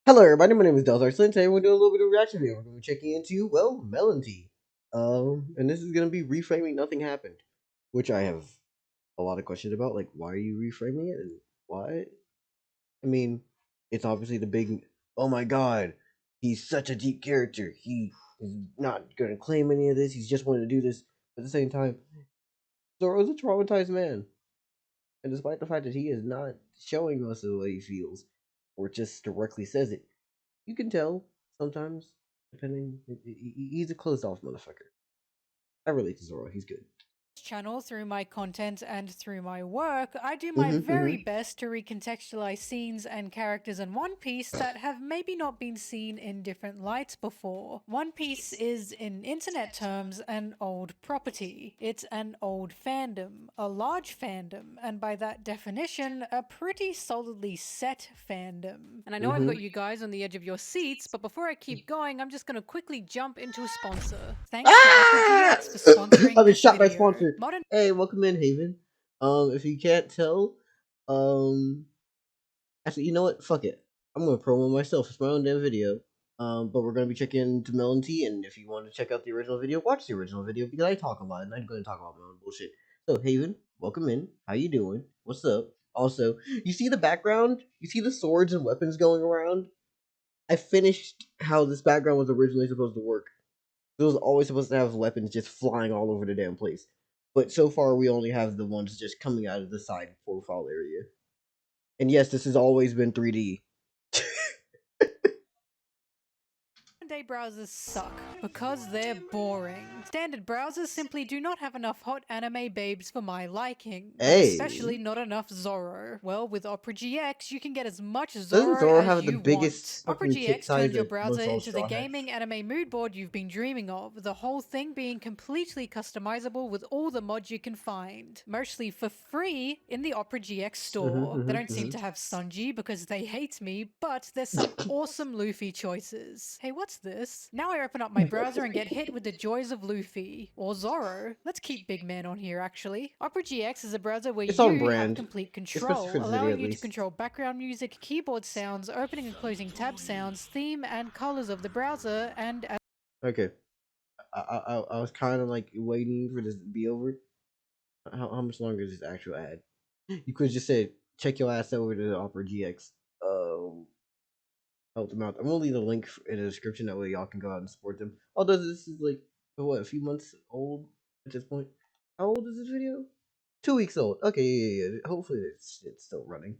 Hello, everybody. My name is Delzar Slint. Today we're doing a little bit of reaction video. We're going to be checking into MelonTeee. And this is going to be reframing Nothing Happened, which I have a lot of questions about. Like, why are you reframing it, and why? I mean, it's obviously the big. Oh my God, he's such a deep character. He is not going to claim any of this. He's just wanting to do this. At the same time, Zoro's a traumatized man, and despite the fact that he is not showing us the way he feels, or just directly says it, you can tell sometimes, depending. He's a closed off motherfucker. I relate to Zoro. He's good. Channel, through my content and through my work, I do my Mm-hmm. very Mm-hmm. best to recontextualize scenes and characters in One Piece that have maybe not been seen in different lights before. One Piece is, in internet terms, an old property. It's an old fandom, a large fandom, and by that definition, a pretty solidly set fandom. And I know I've Mm-hmm. got you guys on the edge of your seats, but before I keep going, I'm just gonna quickly jump into a sponsor. Thanks to Ah! OperaGX for sponsoring I've been this shot by video. sponsor. Modern Hey, welcome in, Haven. If you can't tell, um, actually, you know what? Fuck it. I'm gonna promo myself. It's my own damn video. But we're gonna be checking into MelonTeee, and if you want to check out the original video, watch the original video because I talk a lot, and I'm gonna talk about my own bullshit. So, Haven, welcome in. How you doing? What's up? Also, you see the background? You see the swords and weapons going around? I finished how this background was originally supposed to work. It was always supposed to have weapons just flying all over the damn place. But so far, we only have the ones just coming out of the side profile area. And yes, this has always been 3D. day browsers suck because they're boring. Standard browsers simply do not have enough hot anime babes for my liking, and Hey, especially not enough Zoro. Well, with Opera GX, you can get as much doesn't Zoro Zoro as have the you want. biggest Opera fucking tit GX size turns your browser amongst all into the Straw Hats? gaming anime mood board you've been dreaming of, the whole thing being completely customizable with all the mods you can find, mostly for free in the Opera GX store. They don't seem to have Sanji because they hate me, but there's some awesome Luffy choices. Hey, what's this? Now I open up my browser and get hit with the joys of Luffy. Or Zoro. Let's keep Big Man on here, actually. Opera GX is a browser where It's on you have brand, complete especially for control, this video allowing at you to least. control background music, keyboard sounds, opening and closing tab sounds, theme and colors of the browser, and Okay, I was kind of like waiting for this to be over. How much longer is this actual ad? You could just say, check your ass over to the Opera GX. Help them out. I'm gonna leave the link in the description. That way y'all can go out and support them. Although this is like what, a few months old at this point. How old is this video? 2 weeks old. Okay, yeah. Hopefully it's still running.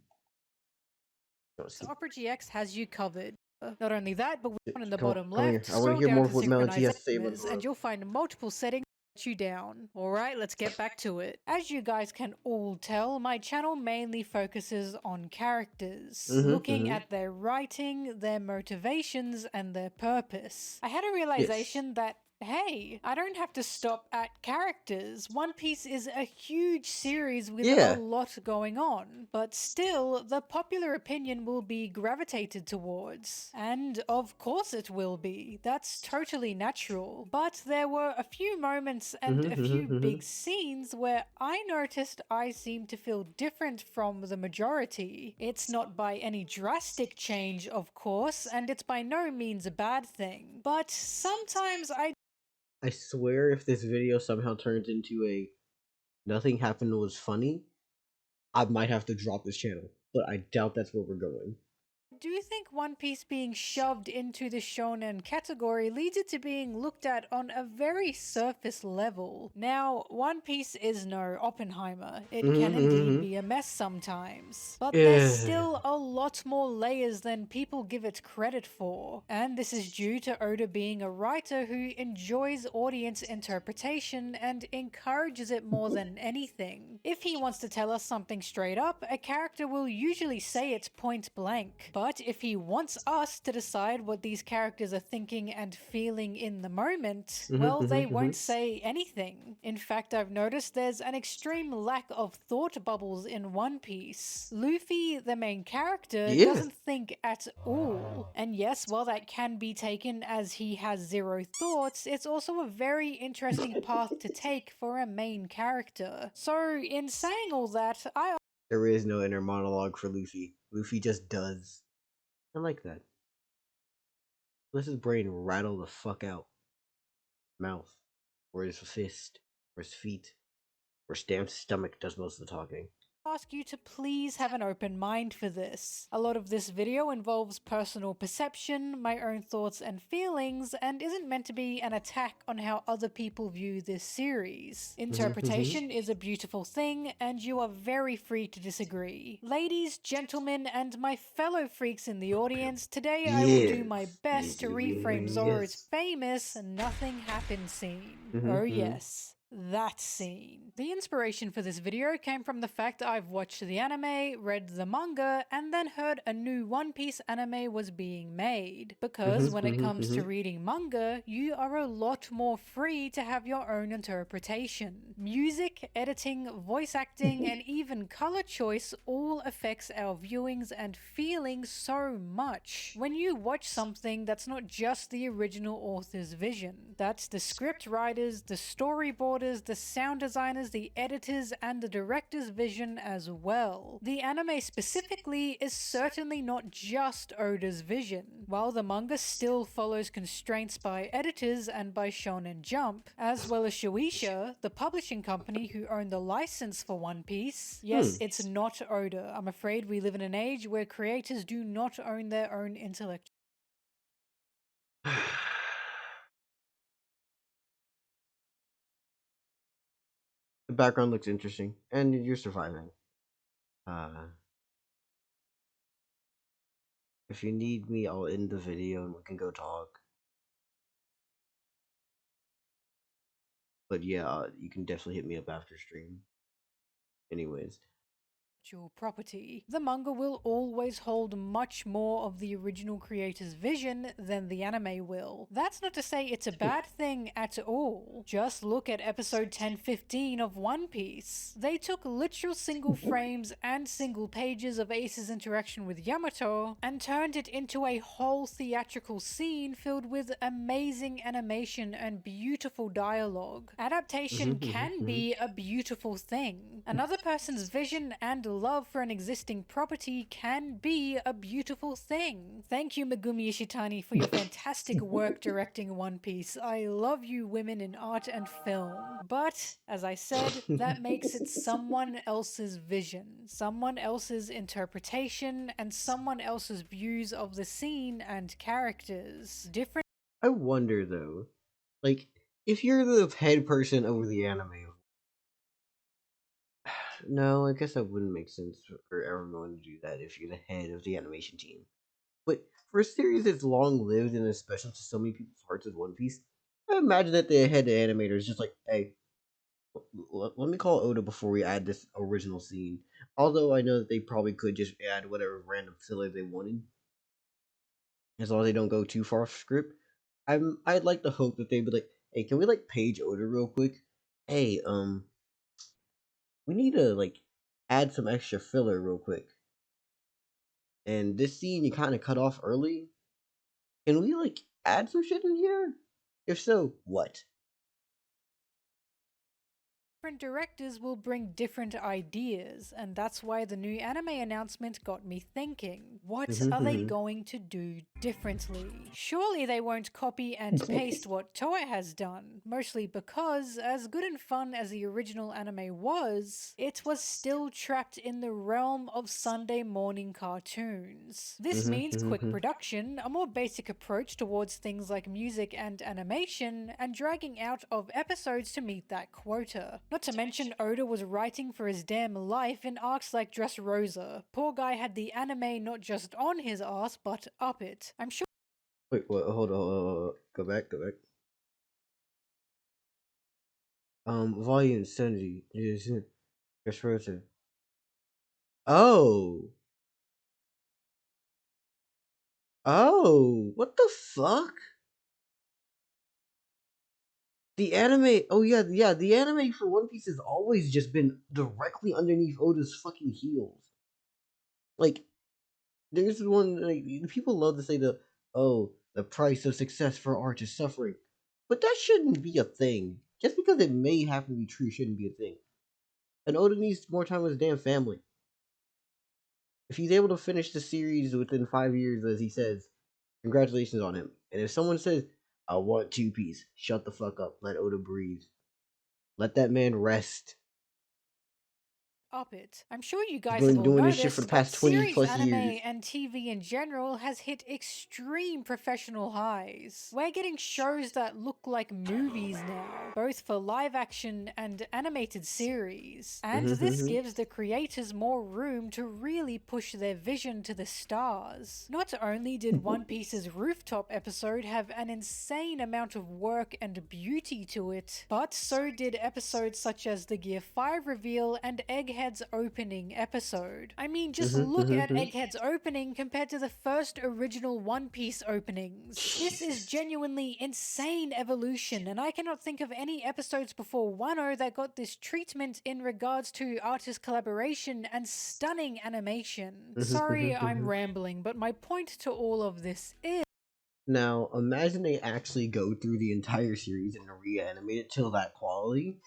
Let's see. Opera GX has you covered. Not only that, but down in the Come, bottom come here. left, I want to scroll hear down more of to what MelonTeee has to say about synchronization, and Zoro. you'll find multiple settings that you down. Alright, let's get back to it. As you guys can all tell, my channel mainly focuses on characters, looking Mm-hmm. at their writing, their motivations, and their purpose. I had a Yes. realization that hey, I don't have to stop at characters. One Piece is a huge series with a Yeah. lot going on, but still, the popular opinion will be gravitated towards. And of course it will be. That's totally natural. But there were a few moments and a few big scenes where I noticed I seemed to feel different from the majority. It's not by any drastic change, of course, and it's by no means a bad thing. But sometimes I swear, if this video somehow turns into a nothing happened was funny, I might have to drop this channel. But I doubt that's where we're going. do think One Piece being shoved into the shonen category leads it to being looked at on a very surface level. Now, One Piece is no Oppenheimer. It can indeed Mm-hmm. be a mess sometimes. But there's Yeah. still a lot more layers than people give it credit for. And this is due to Oda being a writer who enjoys audience interpretation and encourages it more than anything. If he wants to tell us something straight up, a character will usually say it point blank. But if he wants us to decide what these characters are thinking and feeling in the moment, well, they won't say anything. In fact, I've noticed there's an extreme lack of thought bubbles in One Piece. Luffy, the main character, Yeah. doesn't think at all. And yes, while that can be taken as he has zero thoughts, it's also a very interesting path to take for a main character. So, in saying all that, I There is no inner monologue for Luffy. Luffy just does. I like that. Let his brain rattle the fuck out. Mouth, or his fist, or his feet, or his damn stomach does most of the talking. Ask you to please have an open mind for this. A lot of this video involves personal perception, my own thoughts and feelings, and isn't meant to be an attack on how other people view this series. Interpretation is a beautiful thing, and you are very free to disagree. Ladies, gentlemen, and my fellow freaks in the audience, today I will do my best to reframe Zoro's Yes. famous nothing happened scene. Mm-hmm, Oh mm-hmm. yes. That scene. The inspiration for this video came from the fact I've watched the anime, read the manga, and then heard a new One Piece anime was being made. Because when it comes to reading manga, you are a lot more free to have your own interpretation. Music, editing, voice acting, and even color choice all affects our viewings and feelings so much. When you watch something that's not just the original author's vision, that's the script writers, the storyboarders, the sound designers, the editors, and the director's vision as well. The anime specifically is certainly not just Oda's vision. While the manga still follows constraints by editors and by Shonen Jump, as well as Shueisha, the publishing company who own the license for One Piece, yes, it's not Oda. I'm afraid we live in an age where creators do not own their own intellect. The background looks interesting, and you're surviving. If you need me, I'll end the video and we can go talk. But yeah, you can definitely hit me up after stream. Anyways. Property, the manga will always hold much more of the original creator's vision than the anime will. That's not to say it's a bad thing at all. Just look at episode 1015 of One Piece. They took literal single frames and single pages of Ace's interaction with Yamato and turned it into a whole theatrical scene filled with amazing animation and beautiful dialogue. Adaptation can be a beautiful thing. Another person's vision and love for an existing property can be a beautiful thing. Thank you, Megumi Ishitani, for your fantastic work directing One Piece. I love you women in art and film. But, as I said, that makes it someone else's vision, someone else's interpretation, and someone else's views of the scene and characters. Different. I wonder though, like, if you're the head person over the anime, no, I guess that wouldn't make sense for everyone to do that if you're the head of the animation team. But for a series that's long lived and is special to so many people's hearts as One Piece, I imagine that the head animator is just like, hey, let me call Oda before we add this original scene. Although I know that they probably could just add whatever random filler they wanted, as long as they don't go too far off script. I'd like to hope that they'd be like, hey, can we like page Oda real quick? Hey, we need to like add some extra filler real quick. And this scene you kind of cut off early. Can we like add some shit in here? If so, what? Different directors will bring different ideas, and that's why the new anime announcement got me thinking, what are they going to do differently? Surely they won't copy and paste what Toei has done, mostly because, as good and fun as the original anime was, it was still trapped in the realm of Sunday morning cartoons. This means quick production, a more basic approach towards things like music and animation, and dragging out of episodes to meet that quota. Not to mention, Oda was writing for his damn life in arcs like Dressrosa. Poor guy had the anime not just on his ass, but up it. I'm sure. Wait, what? Hold on. Go back. Volume 70. Dressrosa. Oh. Oh. What the fuck? The anime. Oh yeah. The anime for One Piece has always just been directly underneath Oda's fucking heels. Like, there's one. Like, people love to say the price of success for art is suffering, but that shouldn't be a thing. Just because it may happen to be true shouldn't be a thing. And Oda needs more time with his damn family. If he's able to finish the series within 5 years, as he says, Congratulations on him. And if someone says, I want Two Piece, shut the fuck up. Let Oda breathe. Let that man rest. Up it. I'm sure you He's guys have been all doing this shit for the noticed, but past 20 series plus anime years. and TV in general has hit extreme professional highs. We're getting shows that look like movies now, both for live action and animated series. And this gives the creators more room to really push their vision to the stars. Not only did One Piece's rooftop episode have an insane amount of work and beauty to it, but so did episodes such as the Gear 5 reveal and Egghead's opening episode. I mean, just look at Egghead's opening compared to the first original One Piece openings. This is genuinely insane evolution, and I cannot think of any episodes before Wano that got this treatment in regards to artist collaboration and stunning animation. Sorry, I'm rambling, but my point to all of this is Now, imagine they actually go through the entire series and reanimate it till that quality.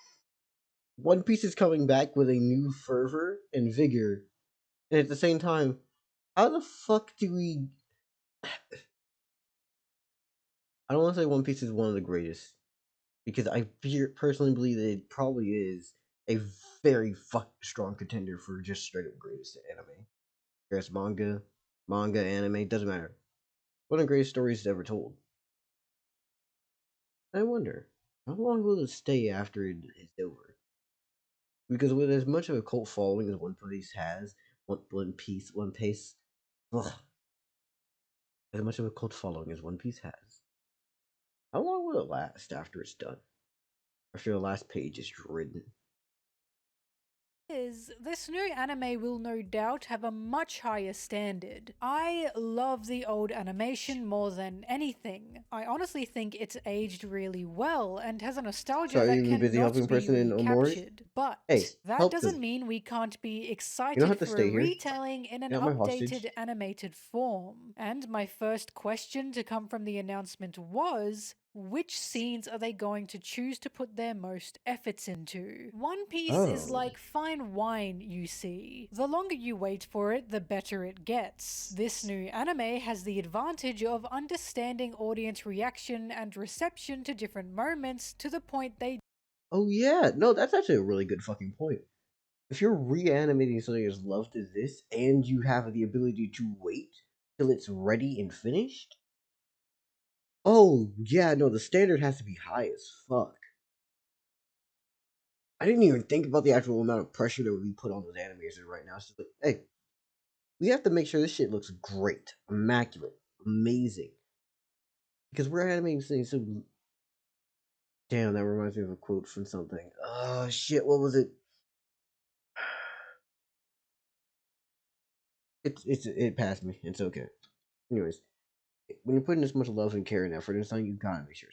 One Piece is coming back with a new fervor and vigor, and at the same time, how the fuck do we? I don't want to say One Piece is one of the greatest because I personally believe that it probably is a very strong contender for just straight up greatest anime. Greatest manga, anime, doesn't matter. One of the greatest stories ever told. I wonder how long will it stay after it is over? Because with as much of a cult following as One Piece has, One Piece, ugh, as much of a cult following as One Piece has, how long will it last after it's done? After the last page is written? this new anime will no doubt have a much higher standard. I love the old animation more than anything. I honestly think it's aged really well and has a nostalgia Sorry, that you've been busy cannot helping a be person in Omori? recaptured. But Hey, that help them. doesn't mean we can't be You don't excited have to for a stay here. retelling in an You're not my hostage. updated animated form. And my first question to come from the announcement was, which scenes are they going to choose to put their most efforts into? One Piece is Oh. like fine wine, you see. The longer you wait for it, the better it gets. This new anime has the advantage of understanding audience reaction and reception to different moments to the point they Oh yeah, no, that's actually a really good fucking point. If you're reanimating something as loved as this, and you have the ability to wait till it's ready and finished, oh yeah, no, the standard has to be high as fuck. I didn't even think about the actual amount of pressure that would be put on those animators right now. It's just like, hey, we have to make sure this shit looks great, immaculate, amazing, because we're animating things so. Damn, that reminds me of a quote from something. Oh shit, what was it? It passed me. It's okay. Anyways, when you're putting this much love and care and effort into something, you gotta make sure.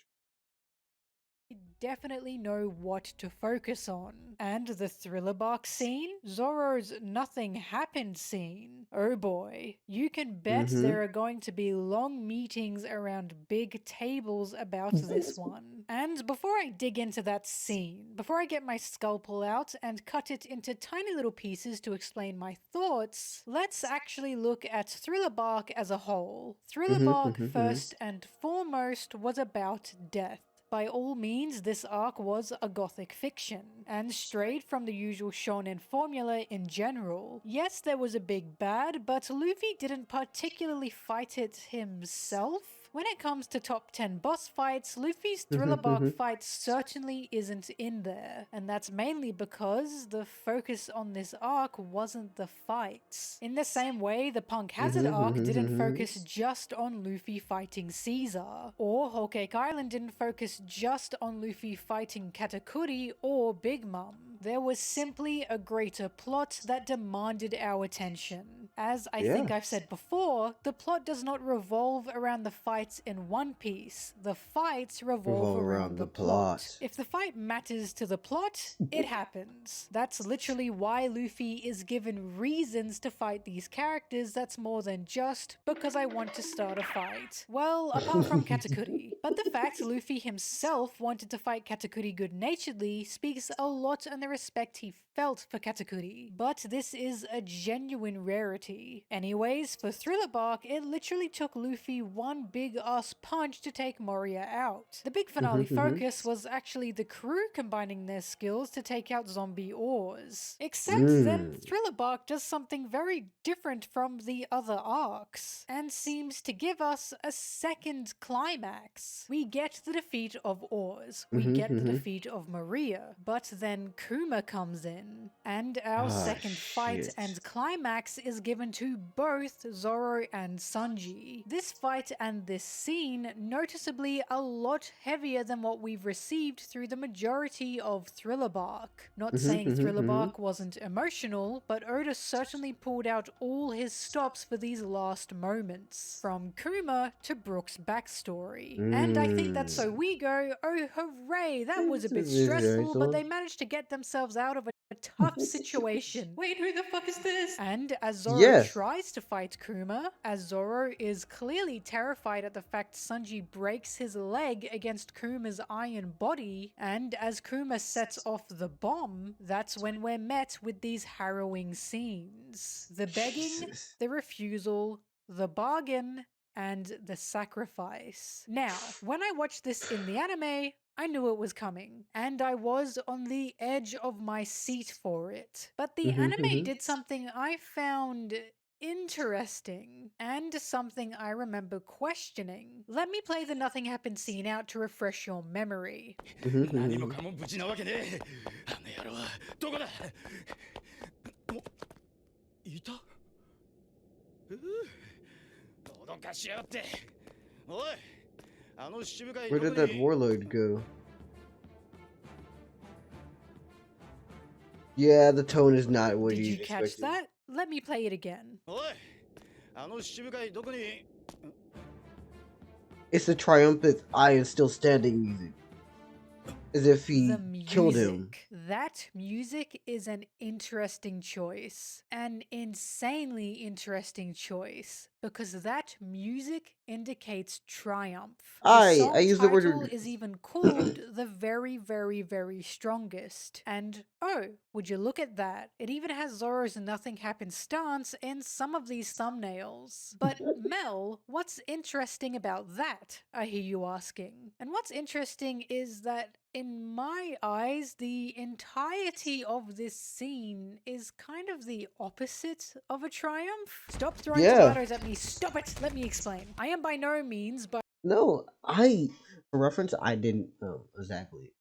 definitely know what to focus on. And the thriller bark scene? Zoro's nothing happened scene. Oh boy. You can bet Mm-hmm. there are going to be long meetings around big tables about this one. And before I dig into that scene, before I get my scalpel out and cut it into tiny little pieces to explain my thoughts, let's actually look at Thriller Bark as a whole. Thriller Bark, first and foremost, was about death. By all means, this arc was a gothic fiction, and strayed from the usual shonen formula in general. Yes, there was a big bad, but Luffy didn't particularly fight it himself. When it comes to top 10 boss fights, Luffy's Thriller Bark fight certainly isn't in there, and that's mainly because the focus on this arc wasn't the fights. In the same way, the Punk Hazard arc didn't focus just on Luffy fighting Caesar, or Whole Cake Island didn't focus just on Luffy fighting Katakuri or Big Mom. There was simply a greater plot that demanded our attention. As I Yeah. think I've said before, the plot does not revolve around the fights in One Piece. The fights revolve around the plot. If the fight matters to the plot, it happens. That's literally why Luffy is given reasons to fight these characters that's more than just because I want to start a fight. Well, apart from Katakuri. But the fact Luffy himself wanted to fight Katakuri good-naturedly speaks a lot on the respect he felt for Katakuri. But this is a genuine rarity reality. Anyways, for Thriller Bark, it literally took Luffy one big ass punch to take Moria out. The big finale focus was actually the crew combining their skills to take out zombie ores. Except then Thriller Bark does something very different from the other arcs, and seems to give us a second climax. We get the defeat of Oars, we get the defeat of Maria, but then Kuma comes in, and our second fight and climax is given to both Zoro and Sanji. This fight and this scene noticeably a lot heavier than what we've received through the majority of Thriller Bark. Not saying Thriller Bark wasn't emotional, but Oda certainly pulled out all his stops for these last moments, from Kuma to Brook's backstory. And I think that's so we go, oh hooray, that was a bit stressful, but they managed to get themselves out of a tough situation. Wait, who the fuck is this? And as Zoro tries to fight Kuma, as Zoro is clearly terrified at the fact Sanji breaks his leg against Kuma's iron body, and as Kuma sets off the bomb, that's when we're met with these harrowing scenes. The begging, the refusal, the bargain, and the sacrifice. Now, when I watched this in the anime, I knew it was coming, and I was on the edge of my seat for it. But the anime did something I found interesting, and something I remember questioning. Let me play the Nothing Happened scene out to refresh your memory. 何もかも無事なわけねえ。あの野郎はどこだ。いた。脅かしやがって。おい、あの七部会 Where did that warlord go? Yeah, the tone is not what Did you you catch expected. that? Let me play it again. おい、あの七部会どこに。It's the triumphant I am still standing music. As if he killed him. That music is an interesting choice. An insanely interesting choice. Because that music indicates triumph. The song I use the word title is even called The Very, Very, Very Strongest. And oh, would you look at that? It even has Zoro's Nothing Happened stance in some of these thumbnails. But Mel, what's interesting about that? I hear you asking. And what's interesting is that in my eyes, the entirety of this scene is kind of the opposite of a triumph. Stop throwing tomatoes at me. Stop it. Let me explain. I am by no means, but no, for reference, I didn't exactly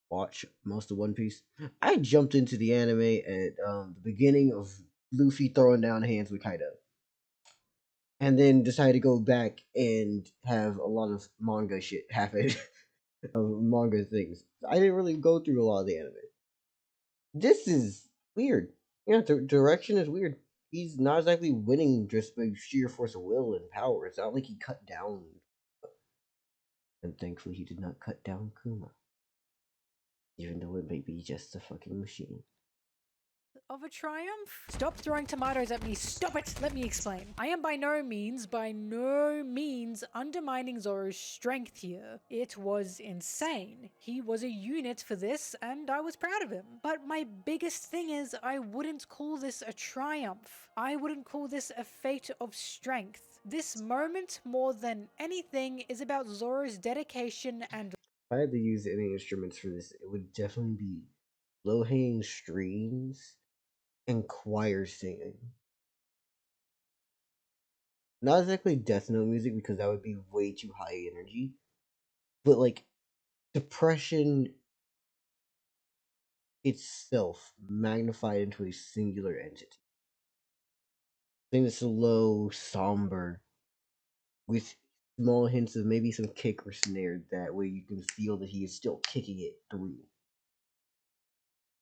watch most of One Piece. I jumped into the anime at the beginning of Luffy throwing down hands with Kaido, and then decided to go back and have a lot of manga shit happen. Manga things. I didn't really go through a lot of the anime. This is weird. Yeah, the direction is weird. He's not exactly winning just by sheer force of will and power. It's not like he cut down. And thankfully he did not cut down Kuma. Even though it may be just a fucking machine. Of a triumph? Stop throwing tomatoes at me. Stop it. Let me explain. I am by no means undermining Zoro's strength here. It was insane. He was a unit for this, and I was proud of him. But my biggest thing is I wouldn't call this a triumph. I wouldn't call this a fate of strength. This moment, more than anything, is about Zoro's dedication and... If I had to use any instruments for this, it would definitely be low-hanging strings and choir singing. Not exactly Death Note music because that would be way too high energy, but like depression itself magnified into a singular entity. Something that's low, somber, with small hints of maybe some kick or snare. That way you can feel that he is still kicking it through.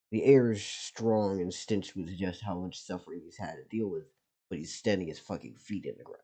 The air is strong and stench with just how much suffering he's had to deal with, but he's standing his fucking feet in the ground.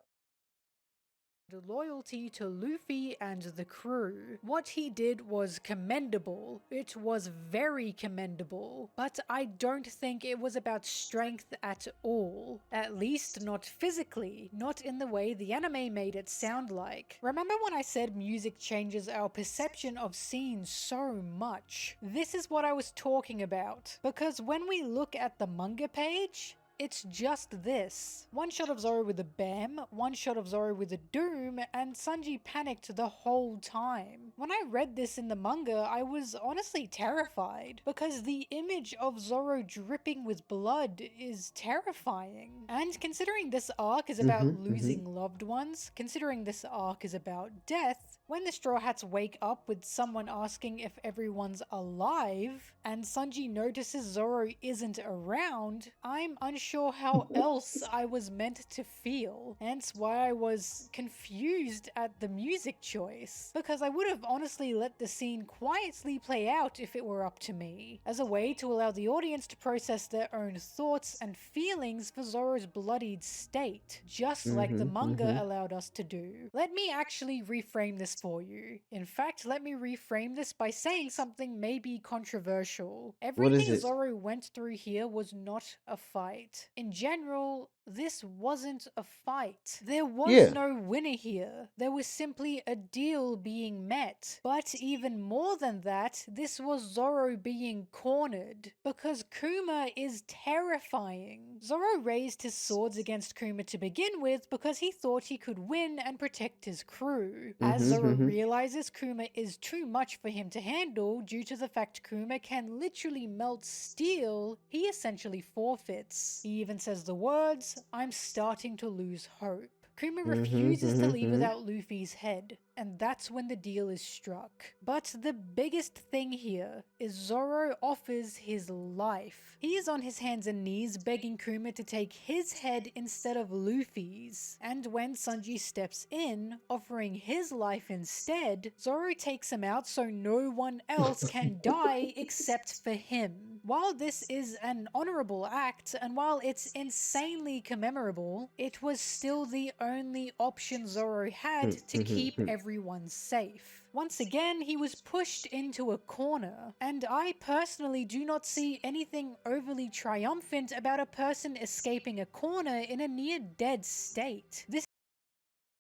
Loyalty to Luffy and the crew. What he did was commendable. It was very commendable. But I don't think it was about strength at all. At least not physically. Not in the way the anime made it sound like. Remember when I said music changes our perception of scenes so much? This is what I was talking about. Because when we look at the manga page, it's just this. One shot of Zoro with a Bam, one shot of Zoro with a Doom, and Sanji panicked the whole time. When I read this in the manga, I was honestly terrified, because the image of Zoro dripping with blood is terrifying. And considering this arc is about losing loved ones, considering this arc is about death, when the Straw Hats wake up with someone asking if everyone's alive, and Sanji notices Zoro isn't around, I'm unsure how else I was meant to feel. Hence why I was confused at the music choice, because I would have honestly let the scene quietly play out if it were up to me, as a way to allow the audience to process their own thoughts and feelings for Zoro's bloodied state, just like the manga allowed us to do. Let me actually reframe this for you. In fact, let me reframe this by saying something maybe controversial. What is Everything it? Zoro went through here was not a fight. In general, this wasn't a fight. There was Yeah. no winner here. There was simply a deal being met. But even more than that, this was Zoro being cornered, because Kuma is terrifying. Zoro raised his swords against Kuma to begin with because he thought he could win and protect his crew. As Zoro realizes Kuma is too much for him to handle due to the fact Kuma can literally melt steel, he essentially forfeits. He even says the words, "I'm starting to lose hope." Kuma refuses to leave without Luffy's head, and that's when the deal is struck. But the biggest thing here is Zoro offers his life. He is on his hands and knees begging Kuma to take his head instead of Luffy's. And when Sanji steps in, offering his life instead, Zoro takes him out so no one else can die except for him. While this is an honorable act, and while it's insanely commemorable, it was still the only option Zoro had to keep everyone safe. Once again, he was pushed into a corner, and I personally do not see anything overly triumphant about a person escaping a corner in a near-dead state. This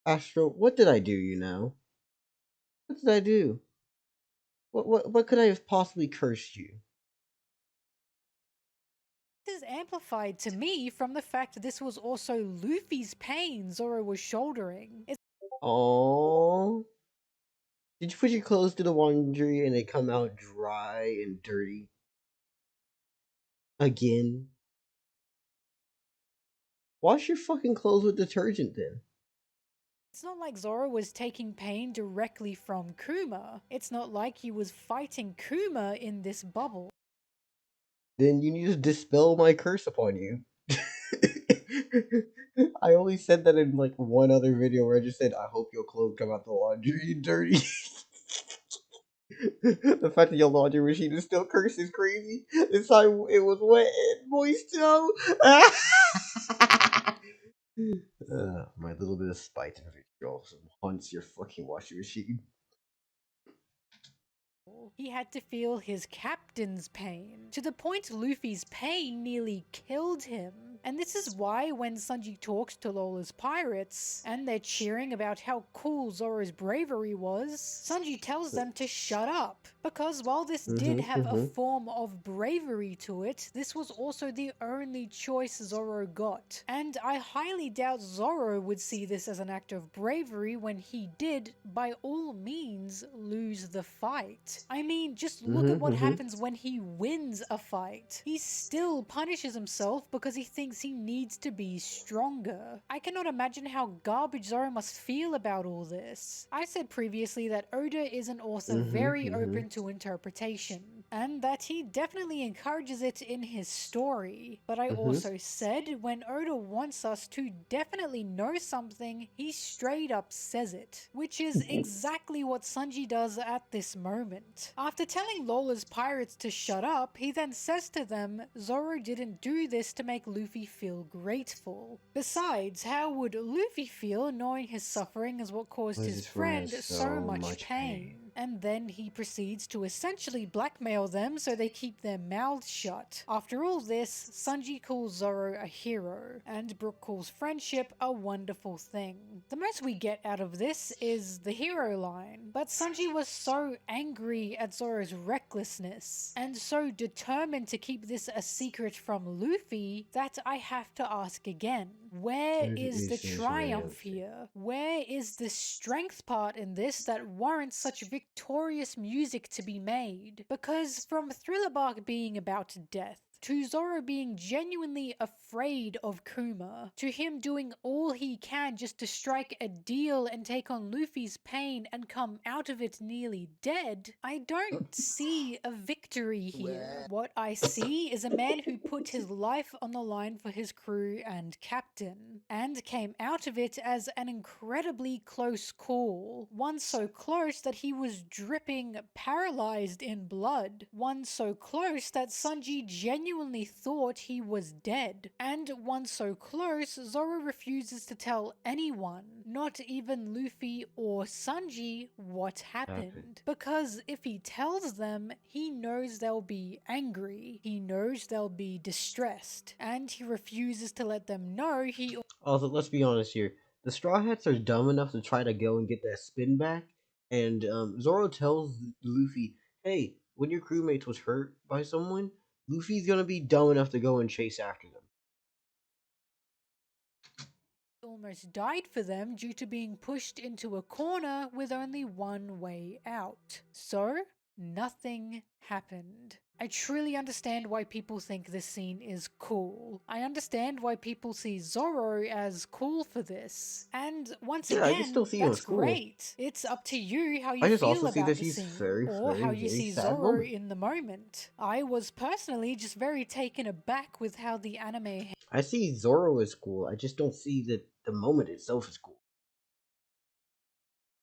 Astro, what did I do, you know? What did I do? What could I have possibly cursed you? is amplified to me from the fact that this was also Luffy's pain Zoro was shouldering. Oh. Did you put your clothes to the laundry and they come out dry and dirty? Again? Wash your fucking clothes with detergent then. It's not like Zoro was taking pain directly from Kuma. It's not like he was fighting Kuma in this bubble. Then you need to dispel my curse upon you. I only said that in like one other video where I just said, I hope your clothes come out the laundry dirty. The fact that your laundry machine is still cursed is crazy. This time it was wet and moist though. My little bit of spite and vitriol haunts your fucking washing machine. He had to feel his captain's pain, to the point Luffy's pain nearly killed him. And this is why when Sanji talks to Lola's pirates, and they're cheering about how cool Zoro's bravery was, Sanji tells them to shut up. Because while this did have a form of bravery to it, this was also the only choice Zoro got. And I highly doubt Zoro would see this as an act of bravery when he did, by all means, lose the fight. I mean, just look at what happens when he wins a fight. He still punishes himself because he thinks he needs to be stronger. I cannot imagine how garbage Zoro must feel about all this. I said previously that Oda is an author very open to interpretation, and that he definitely encourages it in his story. But I also said when Oda wants us to definitely know something, he straight up says it, which is exactly what Sanji does at this moment. After telling Lola's pirates to shut up, he then says to them, Zoro didn't do this to make Luffy feel grateful. Besides, how would Luffy feel knowing his suffering is what caused his friend so much pain? and then he proceeds to essentially blackmail them so they keep their mouths shut. After all this, Sanji calls Zoro a hero, and Brook calls friendship a wonderful thing. The most we get out of this is the hero line, but Sanji was so angry at Zoro's recklessness, and so determined to keep this a secret from Luffy, that I have to ask again, where is the triumph here? Where is the strength part in this that warrants such victorious music to be made? Because from Thriller Bark being about death, to Zoro being genuinely afraid of Kuma, to him doing all he can just to strike a deal and take on Luffy's pain and come out of it nearly dead, I don't see a victory here. What I see is a man who put his life on the line for his crew and captain, and came out of it as an incredibly close call. One so close that he was dripping paralyzed in blood. One so close that Sanji genuinely thought he was dead. And one so close, Zoro refuses to tell anyone, not even Luffy or Sanji, what happened. Because if he tells them, he knows they'll be angry, he knows they'll be distressed, and he refuses to let them know he Also, let's be honest here. The Straw Hats are dumb enough to try to go and get that spin back, and Zoro tells Luffy, "Hey, when your crewmate was hurt by someone, Luffy's gonna be dumb enough to go and chase after them." almost died for them due to being pushed into a corner with only one way out. So, nothing happened. I truly understand why people think this scene is cool. I understand why people see Zoro as cool for this. And once Yeah, I can still again, see him that's as cool. great. It's up to you how you I just feel also see about that the he's scene, very, or very, how you very see sad Zoro moment. in the moment. I was personally just very taken aback with how the anime I see Zoro as cool. I just don't see that the moment itself is cool.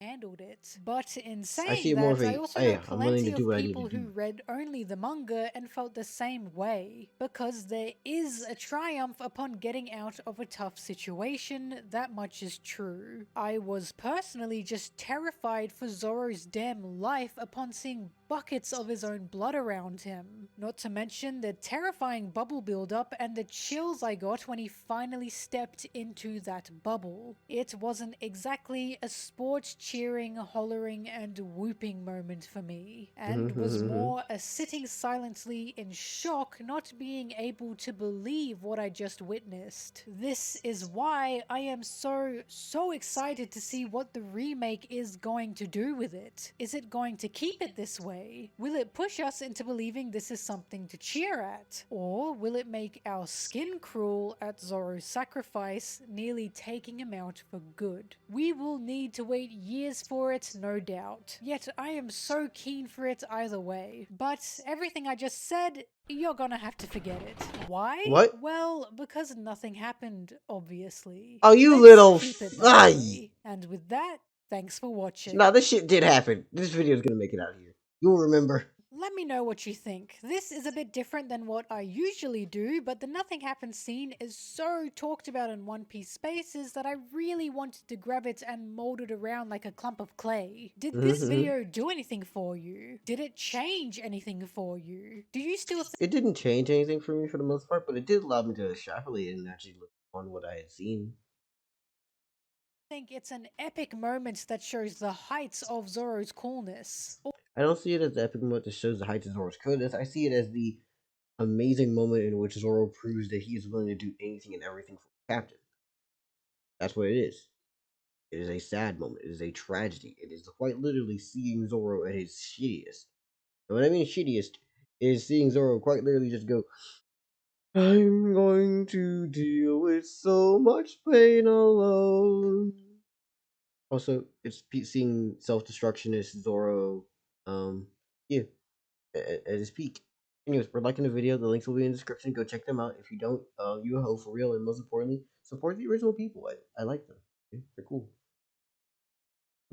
handled it. But in I see saying it more of that, I a, also know hey, I'm willing to plenty do of what I need to people do. who read only the manga and felt the same way, because there is a triumph upon getting out of a tough situation, that much is true. I was personally just terrified for Zoro's damn life upon seeing buckets of his own blood around him. Not to mention the terrifying bubble buildup and the chills I got when he finally stepped into that bubble. It wasn't exactly a sports cheering, hollering, and whooping moment for me, and was more a sitting silently in shock, not being able to believe what I just witnessed. This is why I am so excited to see what the remake is going to do with it. Is it going to keep it this way? Will it push us into believing this is something to cheer at? Or will it make our skin crawl at Zoro's sacrifice, nearly taking him out for good? We will need to wait years for it, no doubt. Yet I am so keen for it either way. But everything I just said, you're gonna have to forget it. Why? What? Well, because nothing happened, obviously. Oh, you Let's little keep it that ay. way. And with that, thanks for watching. Nah, this shit did happen. This video's gonna make it out of here. You'll remember. Let me know what you think. This is a bit different than what I usually do, but the Nothing Happens scene is so talked about in One Piece spaces that I really wanted to grab it and mold it around like a clump of clay. Did this video do anything for you? Did it change anything for you? Do you still It didn't change anything for me for the most part, but it did allow me to extrapolate and actually look on what I had seen. think it's an epic moment that shows the heights of Zoro's coolness? I don't see it as the epic moment that shows the heights of Zoro's coolness. I see it as the amazing moment in which Zoro proves that he is willing to do anything and everything for the captain. That's what it is. It is a sad moment. It is a tragedy. It is quite literally seeing Zoro at his shittiest. And when I mean shittiest, is seeing Zoro quite literally just go, "I'm going to deal with so much pain alone." Also, it's seeing self-destructionist Zoro, yeah, at his peak. Anyways, we're liking the video. The links will be in the description. Go check them out. If you don't, you a hoe for real. And most importantly, support the original people. I like them. They're cool.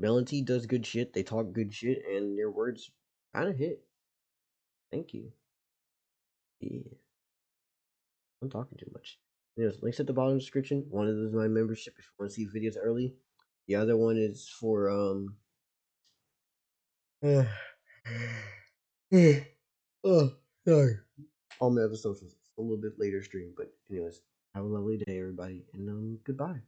MelonTeee does good shit. They talk good shit, and their words kind of hit. Thank you. Yeah, I'm talking too much. Anyways, links at the bottom of the description. One of those is my membership if you want to see videos early. The other one is for Oh, sorry. All my other socials. A little bit later stream, but anyways, have a lovely day, everybody, and goodbye.